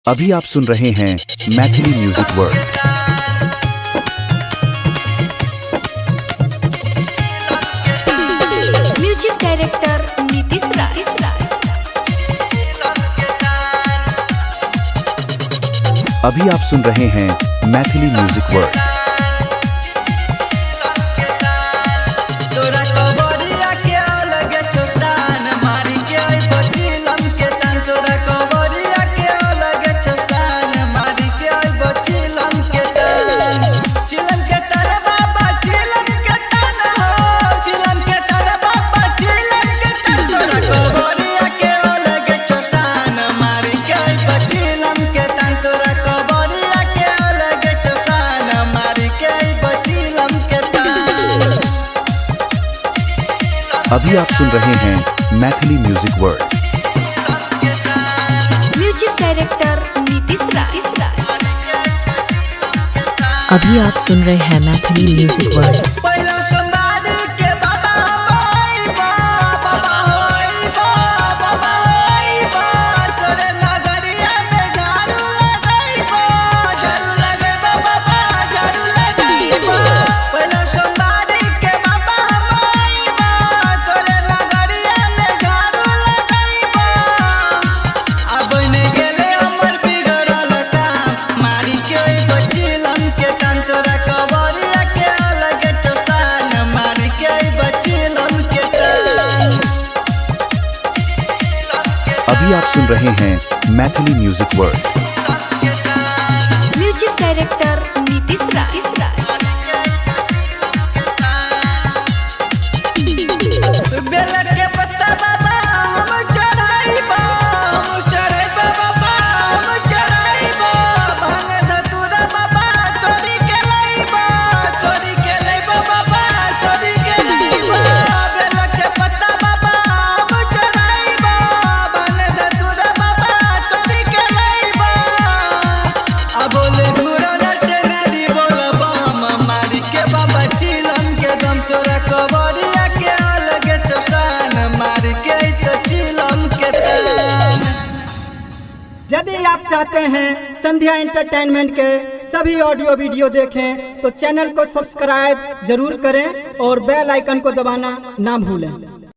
अभी आप सुन रहे हैं Maithili music world. Music director Nitish Raj. अभी आप सुन रहे हैं मैथिली म्यूजिक वर्ल्ड। अभी आप सुन रहे हैं Maithili music world. Music director Nitish Raj. अभी आप सुन रहे हैं मैथिली म्यूजिक वर्ल्ड। अभी आप सुन रहे हैं Maithili music world. Music director Nitish Raj. यदि आप चाहते हैं संध्या एंटरटेनमेंट के सभी ऑडियो वीडियो देखें तो चैनल को सब्सक्राइब जरूर करें और बेल आइकन को दबाना ना भूलें।